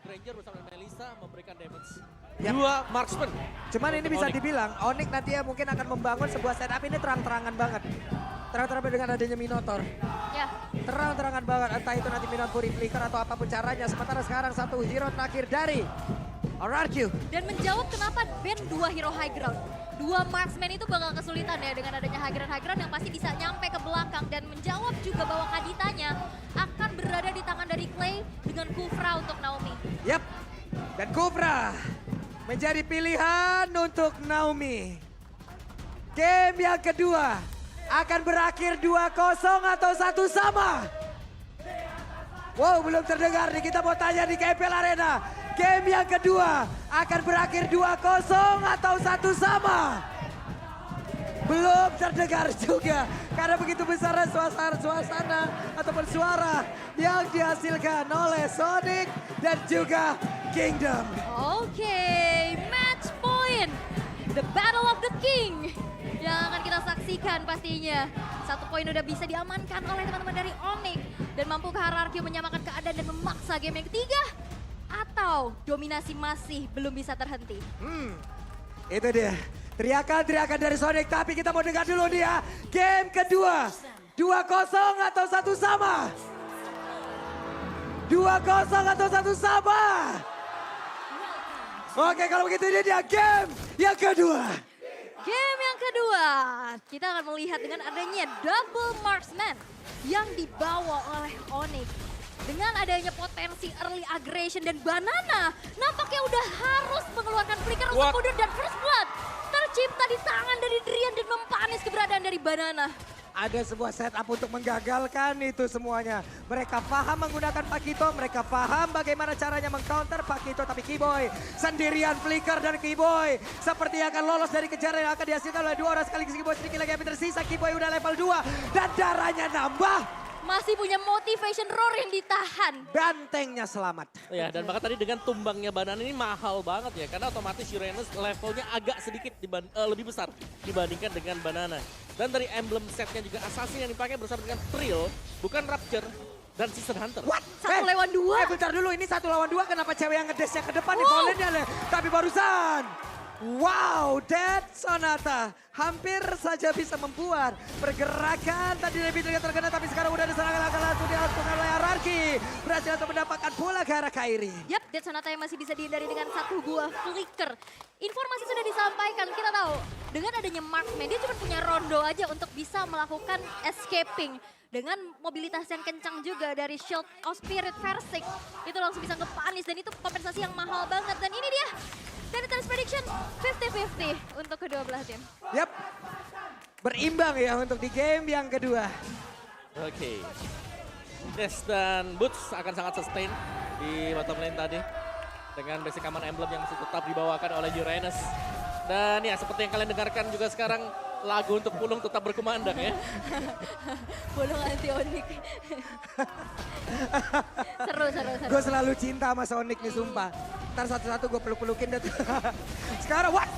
Granger bersama Melissa memberikan damage. Yap. Dua marksman. Cuman ini bisa Onyx. dibilang, Onyx nanti ya mungkin akan membangun sebuah setup ini terang-terangan banget. Terang-terangan dengan adanya Minotaur. Ya, Terang-terangan banget, entah itu nanti Minotaur Fury Flicker atau apapun caranya. Sementara sekarang satu hero terakhir dari RRQ. dan menjawab kenapa ban 2 hero high ground. 2 marksman itu bakal kesulitan ya dengan adanya high ground yang pasti bisa nyampe ke belakang. Dan menjawab juga bahwa Kaditanya akan berada di tangan dari Clay dengan Kufra untuk Naomi. Yap, dan Kufra menjadi pilihan untuk Naomi. Game yang kedua akan berakhir 2-0 atau 1 sama. Wow, belum terdengar nih, kita mau tanya di KPL Arena. Game yang kedua akan berakhir 2-0 atau 1 sama. Belum terdengar juga karena begitu besar suasana ataupun suara yang dihasilkan oleh Sonic dan juga Kingdom. Oke, match point. The Battle of the King yang akan kita saksikan pastinya. 1 poin udah bisa diamankan oleh teman-teman dari Onyx. Dan mampu ke RRQ menyamakan keadaan dan memaksa game yang ketiga. Atau dominasi masih belum bisa terhenti. Itu dia. Teriakan-teriakan dari Sonic, tapi kita mau dengar dulu dia. Game kedua, 2-0 atau 1 sama? 2-0 atau 1 sama? Oke, kalau begitu ini dia game yang kedua. Game yang kedua, kita akan melihat dengan adanya double marksman yang dibawa oleh Onyx. Dengan adanya potensi early aggression dan Banana, nampaknya udah harus mengeluarkan flicker untuk What? mundur dan first blood tercipta di tangan dari Drian dan mempanis keberadaan dari Banana. Ada sebuah setup untuk menggagalkan itu semuanya. Mereka paham menggunakan Pakito, mereka paham bagaimana caranya mengcounter Pakito. Tapi Keyboy sendirian flicker dan Keyboy seperti akan lolos dari kejaran yang akan dihasilkan oleh 2 orang sekaligus. Keyboy sedikit lagi yang tersisa, Keyboy udah level 2 dan darahnya nambah. Masih punya motivation roar yang ditahan. Bantengnya selamat. Ya, dan bahkan tadi dengan tumbangnya Banana ini mahal banget ya. Karena otomatis Uranus levelnya agak sedikit lebih besar dibandingkan dengan Banana. Dan dari emblem setnya juga Assassin yang dipakai bersama dengan Trill, bukan Rapture dan Season Hunter. What? 1 lawan 2. Bentar dulu, ini 1 lawan 2 kenapa cewek yang ngedesnya ke depan nih Wow. volley-nya nih. Tapi barusan. Wow, Dead Sonata hampir saja bisa membuat pergerakan tadi lebih terkena, tapi sekarang udah ada serangan langsung dilakukan oleh Ararki. Berhasil untuk mendapatkan bola ke arah Kairi. Yap, Dead Sonata yang masih bisa dihindari dengan 1 buah flicker. Informasi sudah disampaikan, kita tahu dengan adanya marksman dia cuma punya rondo aja untuk bisa melakukan escaping. Dengan mobilitas yang kencang juga dari Shield of Spirit Versik, itu langsung bisa ngepanis dan itu kompensasi yang mahal banget. Dan ini dia, Danitar's Prediction 50-50 untuk kedua belah tim. Yap, berimbang ya untuk di game yang kedua. Oke. Yes, dan Boots akan sangat sustain di bottom lane tadi. Dengan basic common emblem yang masih tetap dibawakan oleh Uranus. Dan ya seperti yang kalian dengarkan juga sekarang lagu untuk Pulung tetap berkumandang ya. Bolong anti Onyx. seru. Gue selalu cinta sama Sonic nih sumpah. Ntar satu-satu gue peluk-pelukin deh. Sekarang what?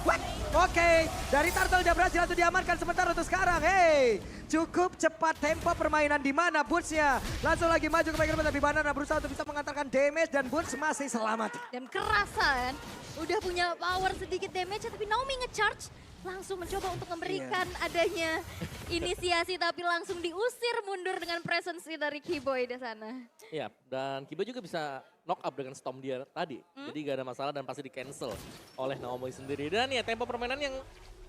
Oke, dari Turtle udah berhasil untuk diamankan sebentar untuk sekarang. Hey, cukup cepat tempo permainan di mana Boots-nya. Langsung lagi maju ke bagian depan, tapi Banana berusaha untuk bisa mengantarkan damage dan Boots masih selamat. Dan kerasa kan, udah punya power sedikit damage tapi Naomi nge-charge. Langsung mencoba untuk memberikan adanya inisiasi tapi langsung diusir mundur dengan presence dari Keyboy di sana. Iya, dan Kiba juga bisa knock up dengan Storm dia tadi. Jadi gak ada masalah dan pasti di cancel oleh Naomi sendiri. Dan ya tempo permainan yang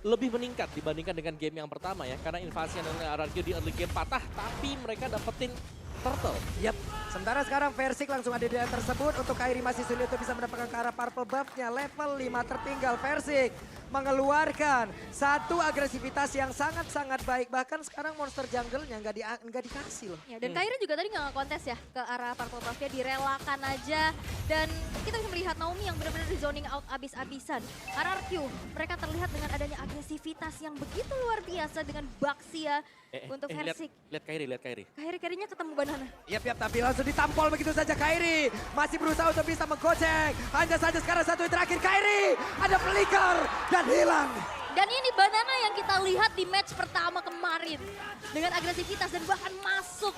lebih meningkat dibandingkan dengan game yang pertama ya. Karena invasi yang RRQ di early game patah tapi mereka dapetin Turtle. Yap, sementara sekarang Versik langsung ada di area tersebut. Untuk Kairi masih sulit untuk bisa mendapatkan ke arah purple buff-nya. Level 5 tertinggal Versik mengeluarkan satu agresivitas yang sangat-sangat baik. Bahkan sekarang monster jungle-nya nggak dikasih loh. Ya, dan Kairi juga tadi nggak kontes ya ke arah purple buff-nya, direlakan aja. Dan kita bisa melihat Naomi yang benar-benar di zoning out abis-abisan. RRQ, mereka terlihat dengan adanya agresivitas yang begitu luar biasa dengan Baxia untuk Versik. Lihat Kairi. Kairi-kairinya ketemu Banana. Yap, tapi langsung ditampol begitu saja Kairi. Masih berusaha untuk bisa menggocek. Hanya saja sekarang satu yang terakhir Kairi. Ada flicker dan hilang. Dan ini Banana yang kita lihat di match pertama kemarin. Dengan agresivitas dan bahkan masuk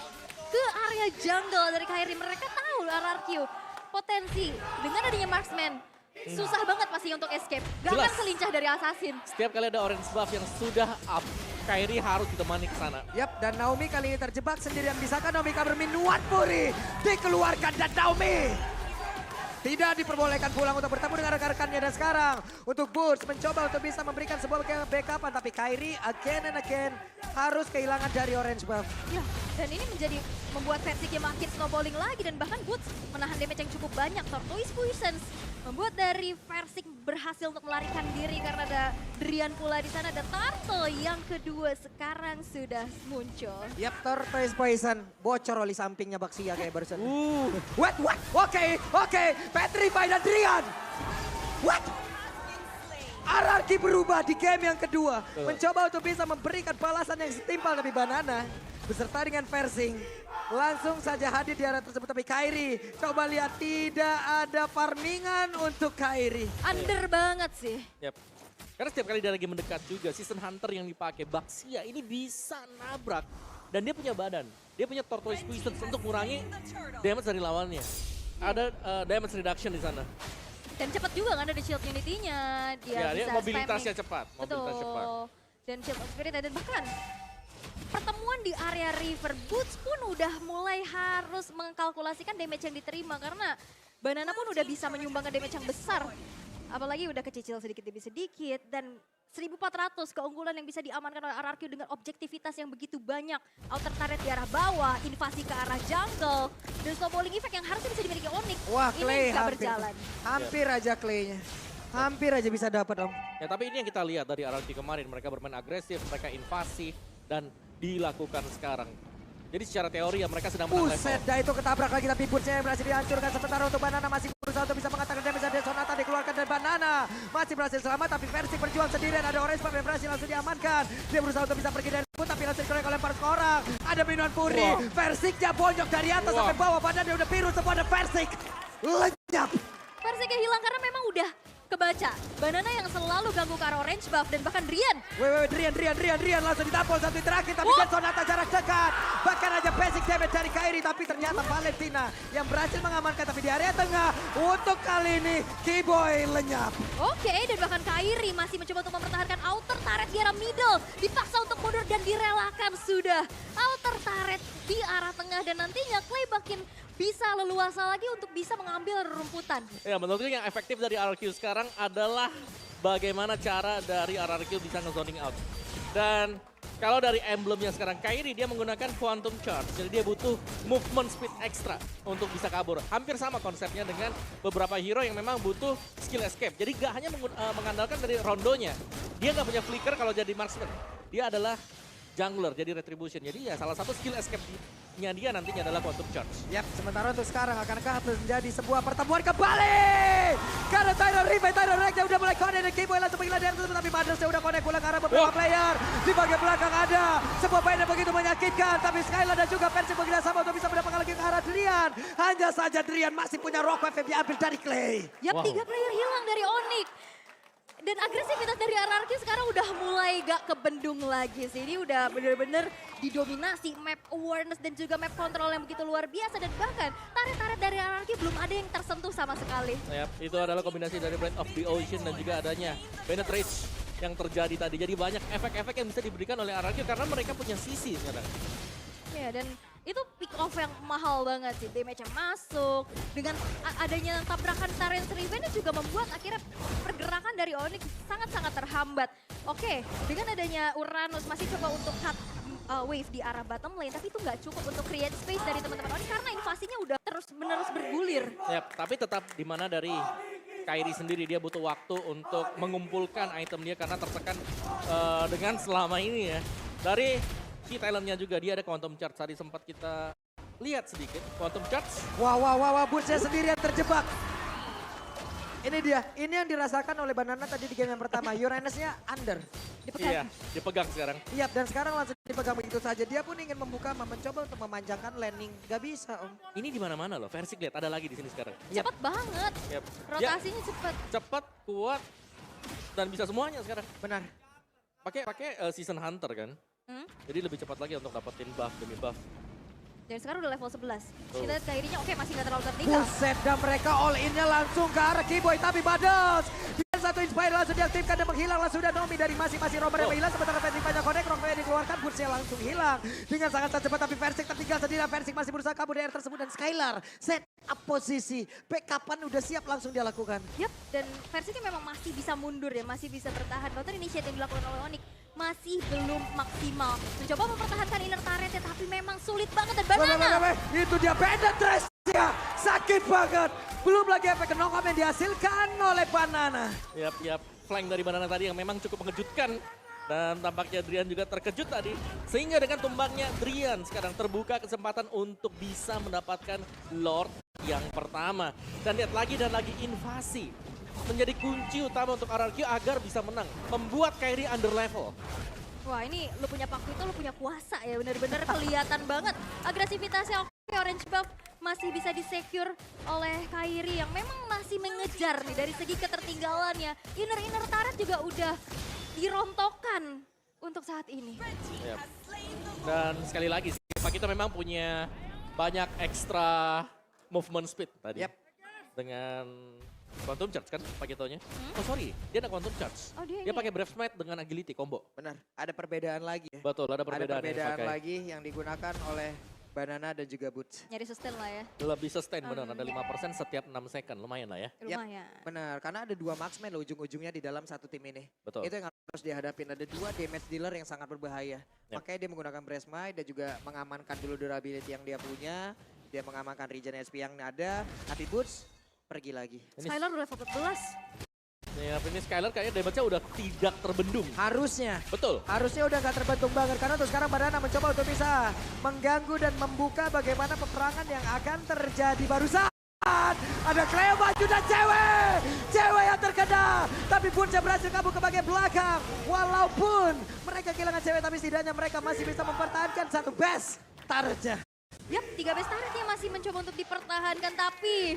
ke area jungle dari Kairi. Mereka tahu RRQ potensi dengan adanya marksman. Susah banget pasti untuk escape. Gak Jelas. akan selincah dari assassin. Setiap kali ada orange buff yang sudah up, Kairi harus ditemani ke sana. Yap, dan Naomi kali ini terjebak sendirian. Bisakah Naomi kabur minuan Puri? Dikeluarkan dan Naomi tidak diperbolehkan pulang untuk bertemu dengan rekan-rekannya. Dan sekarang untuk Boots mencoba untuk bisa memberikan sebuah backupan. Tapi Kairi again and again harus kehilangan dari orange buff. Ya, dan ini membuat Versiknya makin snowballing lagi. Dan bahkan Boots menahan damage yang cukup banyak. Tortoise Puissance membuat dari Versik berhasil untuk melarikan diri karena ada Drian pula di sana. Ada Turtle yang kedua sekarang sudah muncul. Yap, Tortoise Poison bocor oleh sampingnya Baxia kayak barusan. What? Oke. Petrify dan Drian. What? Ararki berubah di game yang kedua. Mencoba untuk bisa memberikan balasan yang setimpal. Tapi Banana beserta dengan Versing langsung saja hadir di area tersebut. Tapi Kairi, coba lihat tidak ada farmingan untuk Kairi. Under banget sih. Yap. Karena setiap kali dia lagi mendekat juga, Season Hunter yang dipakai Baxia ini bisa nabrak. Dan dia punya badan, dia punya Tortoise Puissance untuk mengurangi damage dari lawannya. Ada damage reduction di sana. Dan cepat juga kan ada shield unity-nya. Ya, dia bisa mobilitasnya spamming. cepat. Betul. Mobilitas cepat. Dan shield of spirit dan bahkan pertemuan di area river, Boots pun udah mulai harus mengkalkulasikan damage yang diterima. Karena Banana pun udah bisa menyumbangkan damage yang besar. Apalagi udah kecicil sedikit demi sedikit. Dan 1400 keunggulan yang bisa diamankan oleh RRQ dengan objektivitas yang begitu banyak. Outer turret di arah bawah, invasi ke arah jungle. Dan snowballing effect yang harusnya bisa dimiliki Onyx. Wah, Ini Clay nggak hampir, berjalan. hampir aja Clay-nya. Hampir aja bisa dapat Om. Ya, tapi ini yang kita lihat dari RRQ kemarin. Mereka bermain agresif, mereka invasi, dan dilakukan sekarang. Jadi secara teori ya mereka sedang menang Buset, level. dah itu ketabrak lagi tapi Bootsnya berhasil dihancurkan. Sementara untuk Banana masih berusaha untuk bisa mengatakan damage dari Sonata dikeluarkan dan Banana masih berhasil selamat. Tapi Versik berjuang sendirian, ada orange buff yang berhasil langsung diamankan. Dia berusaha untuk bisa pergi dari pun tapi langsung dikorek oleh para orang. Ada minuan Puri, Versiknya bonyok dari atas sampai bawah. Badan dia udah biru, semua ada Versik. Lenyap. Versiknya hilang karena memang udah kebaca. Banana yang selalu ganggu ke arah orange buff dan bahkan Drian. Drian langsung ditampol satu terakhir tapi kan Sonata jarak dekat. Bahkan aja basic damage dari Kairi tapi ternyata Valentina yang berhasil mengamankan tapi di area tengah. Untuk kali ini Keyboy lenyap. Oke, dan bahkan Kairi masih mencoba untuk mempertahankan outer turret di arah middle. Dipaksa untuk mundur dan direlakan sudah. Outer turret di arah tengah dan nantinya Clay makin bisa leluasa lagi untuk bisa mengambil rumputan. Ya, menurutku yang efektif dari RRQ sekarang adalah bagaimana cara dari RRQ bisa nge-zoning out. Dan kalau dari emblemnya sekarang Kairi dia menggunakan Quantum Charge. Jadi dia butuh movement speed extra untuk bisa kabur. Hampir sama konsepnya dengan beberapa hero yang memang butuh skill escape. Jadi gak hanya mengandalkan dari rondonya. Dia gak punya flicker kalau jadi marksman. Dia adalah jungler, jadi retribution. Jadi ya salah satu skill escape-nya dia nantinya adalah Quantum Charge. Yap, sementara untuk sekarang akankah menjadi sebuah pertemuan kembali? Karena Tyron Rex udah mulai connect dan Keyboy langsung menghilangkan dari tersebut. Tapi Mothers udah connect pulang ke arah beberapa player. Di bagian belakang ada sebuah main yang begitu menyakitkan. Tapi Skylar dan juga Persik begitu sama untuk bisa mendapatkan lagi ke arah Drian. Hanya saja Drian masih punya rock wave yang diambil dari Clay. Yap, 3 player hilang dari Onyx. Dan agresivitas dari RRQ sekarang udah mulai gak kebendung lagi sih. Ini udah bener-bener didominasi map awareness dan juga map control yang begitu luar biasa. Dan bahkan tarik-tarik dari RRQ belum ada yang tersentuh sama sekali. Yap, itu adalah kombinasi dari Blade of the Ocean dan juga adanya Penetrate yang terjadi tadi. Jadi banyak efek-efek yang bisa diberikan oleh RRQ karena mereka punya sisi sekarang. Ya, dan itu pick off yang mahal banget sih. Damage yang masuk. Dengan adanya tabrakan Tyrant's Revenge juga membuat akhirnya pergerakan dari Onyx sangat-sangat terhambat. Oke, dengan adanya Uranus masih coba untuk cut wave di arah bottom lane. Tapi itu nggak cukup untuk create space dari teman-teman Onyx karena invasinya udah terus-menerus bergulir. Yap, tapi tetap di mana dari Kairi sendiri dia butuh waktu untuk mengumpulkan item dia karena tertekan dengan selama ini ya. Dari key talentnya juga dia ada Quantum Charge, tadi sempat kita lihat sedikit Quantum Charge. Wah, Bootsnya sendirian terjebak. Ini dia, ini yang dirasakan oleh Banana tadi di game yang pertama. Uranusnya under. Iya, dipegang sekarang. Iya, dan sekarang langsung dipegang begitu saja. Dia pun ingin membuka, mencoba untuk memanjangkan landing. Gak bisa Om. Ini di mana-mana loh, Versik lihat ada lagi di sini sekarang. Cepet banget. Yap. Rotasinya cepet. Cepat, kuat, dan bisa semuanya sekarang. Benar. Pakai Season Hunter kan. Jadi lebih cepat lagi untuk dapetin buff demi buff. Dan sekarang udah level 11. Kita lihat Kairinya oke masih nggak terlalu tertinggal. Buset, dan mereka all in-nya langsung ke arah Kiboy. Tapi Bados dengan satu inspire langsung diaktifkan dan menghilang. Langsung ada Nomi dari masing-masing romer yang menghilang. Sementara Versik banyak connect, Rockman dikeluarkan. Bursnya langsung hilang. Dengan sangat cepat tapi Versik tertinggal sendiri. Versik masih berusaha kabur dari air tersebut. Dan Skylar set up posisi. Backupan udah siap langsung dia lakukan. Yap, dan Versiknya memang masih bisa mundur ya, masih bisa bertahan. Nonton initiate yang dilakukan oleh Onyx masih belum maksimal. Mencoba mempertahankan inner turret ya, tapi memang sulit banget. Dan Banana. Itu dia penetrasi ya. Sakit banget. Belum lagi efek knock-up yang dihasilkan oleh Banana. Yap, flank dari Banana tadi yang memang cukup mengejutkan. Dan tampaknya Drian juga terkejut tadi. Sehingga dengan tumbangnya Drian sekarang terbuka kesempatan untuk bisa mendapatkan Lord yang pertama. Dan lihat lagi dan lagi invasi. Menjadi kunci utama untuk RRQ agar bisa menang. Membuat Kairi under level. Wah ini lu punya Paku itu lu punya kuasa ya, bener-bener kelihatan banget. Agresivitasnya oke, orange buff masih bisa di-secure oleh Kairi yang memang masih mengejar nih dari segi ketertinggalannya. Inner turret juga udah dirontokkan untuk saat ini. Yap. Dan sekali lagi, Pak kita memang punya banyak ekstra movement speed tadi. Yap. Dengan Quantum Charge kan Pak Kitonya? Oh sorry, dia ada Quantum Charge. Oh, dia dia pakai Breath Smite dengan Agility combo. Benar, ada perbedaan lagi ya. Betul, ada perbedaan, Ada perbedaan yang dipakai. lagi yang digunakan oleh Banana dan juga Boots. Nyari sustain lah ya, Lebih sustain benar, ada 5% setiap 6 second, lumayan lah ya. lumayan. Benar, karena ada 2 marksman loh ujung-ujungnya di dalam satu tim ini. Betul. Itu yang harus dihadapin, ada 2 damage dealer yang sangat berbahaya. Yep. Makanya dia menggunakan Breath Smite dan juga mengamankan dulu durability yang dia punya. Dia mengamankan regen SP yang ada, tapi Boots pergi lagi. Ini, Skylar udah level 14. ini Skylar kayaknya damage-nya udah tidak terbendung. Harusnya. Betul. Harusnya udah gak terbentuk banget karena untuk sekarang Banana mencoba untuk bisa mengganggu dan membuka bagaimana peperangan yang akan terjadi barusan. Ada Cleo maju dan cewek yang terkena. Tapi Boots berhasil kabur ke bagian belakang. Walaupun mereka kehilangan cewek tapi setidaknya mereka masih bisa mempertahankan satu best targetnya. Yap, 3 best turretnya masih mencoba untuk dipertahankan, tapi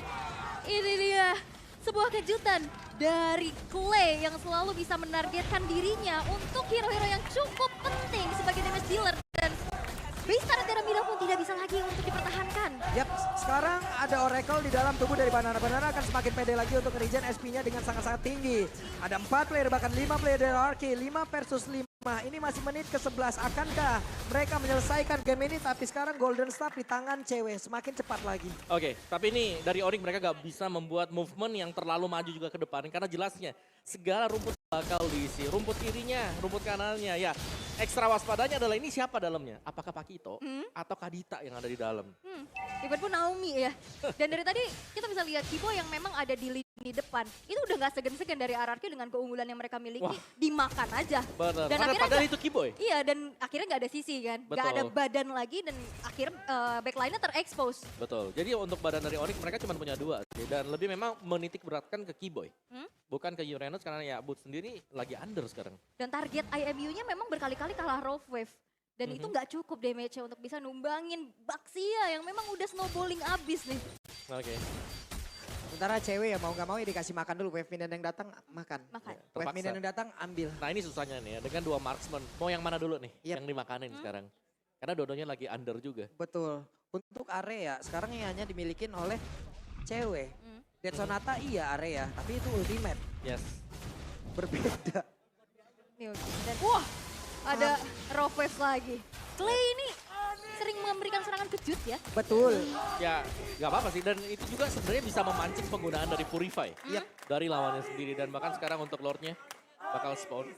ini dia sebuah kejutan dari Clay yang selalu bisa menargetkan dirinya untuk hero-hero yang cukup penting sebagai damage dealer. Dan base turret dari Mira pun tidak bisa lagi untuk dipertahankan. Yap, sekarang ada Oracle di dalam tubuh dari Banana. Banana akan semakin pede lagi untuk regen SP-nya dengan sangat-sangat tinggi. Ada 4 player, bahkan 5 player dari RRQ, 5 versus 5. Ini masih menit ke-11, akankah mereka menyelesaikan game ini? Tapi sekarang Golden Staff di tangan cewek, semakin cepat lagi. Oke, tapi ini dari Onyx mereka gak bisa membuat movement yang terlalu maju juga ke depan. Karena jelasnya segala rumput bakal diisi. Rumput kirinya, rumput kanannya. Ya, ekstra waspadanya adalah ini siapa dalamnya? Apakah Pak Kito atau Kadita yang ada di dalam? Even pun Naomi ya. Dan dari tadi kita bisa lihat Kibo yang memang ada di lini depan. Itu udah gak segan-segan dari RRQ dengan keunggulan yang mereka miliki. Wah. Dimakan aja. Benar, Dan akhirnya padahal itu Kiboy. Iya, dan akhirnya gak ada sisi kan. Gak Betul. ada badan lagi dan akhirnya backline-nya terekspos. Betul, jadi untuk badan dari Onyx mereka cuma punya 2. Dan lebih memang menitik beratkan ke Kiboy. Bukan ke Uranus karena ya Boots sendiri lagi under sekarang. Dan target IMU-nya memang berkali-kali kalah Rough Wave. Dan itu nggak cukup damage-nya untuk bisa numbangin Baxia yang memang udah snowballing abis nih. Oke. Sementara cewek ya mau gak mau ya dikasih makan dulu. Wave minion yang datang, makan. Makan. Wave Terpaksa. minion yang datang, ambil. Nah ini susahnya nih ya, dengan 2 marksman. Mau yang mana dulu nih Yep. yang dimakanin sekarang? Karena dua-duanya lagi under juga. Betul. Untuk area sekarang yang hanya dimiliki oleh cewek. Dead Sonata iya area, tapi itu ultimate. Yes. Berbeda. Dan wah, ada Rough Wave lagi. Clay ini sering memberikan serangan kejut ya. Betul. Ya nggak apa-apa sih, dan itu juga sebenarnya bisa memancing penggunaan dari Purify. Dari lawannya sendiri, dan bahkan sekarang untuk Lordnya bakal spawn.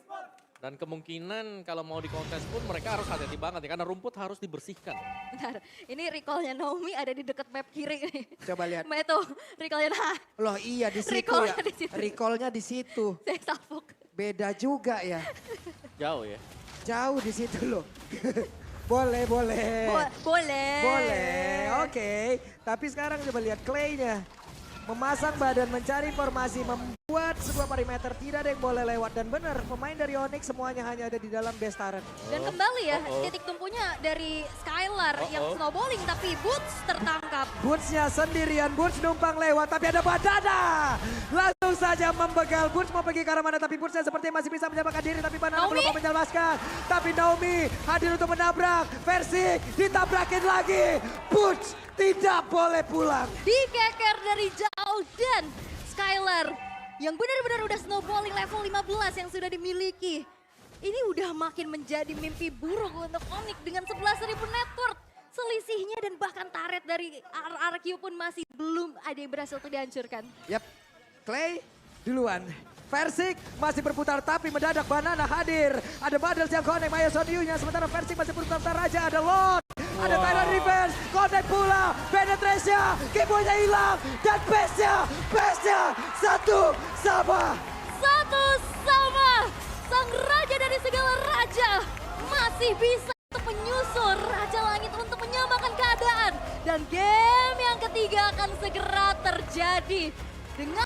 Dan kemungkinan kalau mau di kontes pun mereka harus hati-hati banget ya, karena rumput harus dibersihkan. Bentar, ini recall-nya Naomi ada di dekat map kiri nih. Coba lihat. Mbak itu, recall-nya nah, Loh iya di situ Recall-nya ya. di situ. Recall-nya di situ. saya salfok. Beda juga ya. Jauh ya. Jauh di situ loh. Boleh. Boleh. Boleh, oke. Tapi sekarang coba lihat Clay-nya. Memasang badan, mencari formasi, membuat sebuah perimeter. Tidak ada yang boleh lewat. Dan benar, pemain dari Onyx semuanya hanya ada di dalam base turret. Dan kembali ya, titik tumpunya dari Skylar yang snowballing, tapi Boots tertangkap. Boots-nya sendirian, Boots numpang lewat. Tapi ada Badana. Langsung saja membegal. Burst mau pergi ke arah mana, tapi Burst sepertinya masih bisa menyelamatkan diri. Tapi Banana Naomi. belum mau menyelamatkan. Tapi Naomi hadir untuk menabrak. Versik ditabrakin lagi. Burst tidak boleh pulang. Dikeker dari jauh dan Skylar yang benar-benar udah snowballing level 15 yang sudah dimiliki. Ini udah makin menjadi mimpi buruk untuk Onyx dengan 11.000 network. Selisihnya dan bahkan turret dari RRQ pun masih belum ada yang berhasil untuk dihancurkan. Yap, Clay duluan. Versik masih berputar tapi mendadak Banana hadir. Ada Badals yang connect Maya Soniunya. Sementara Versik masih berputar raja. Ada Lord, ada Tyrant Revenge. Connect pula, penetration, keyboardnya hilang. Dan base-nya satu sama. Satu sama, sang raja dari segala raja masih bisa untuk menyusul Raja Langit untuk menyamakan keadaan. Dan game yang ketiga akan segera terjadi dengan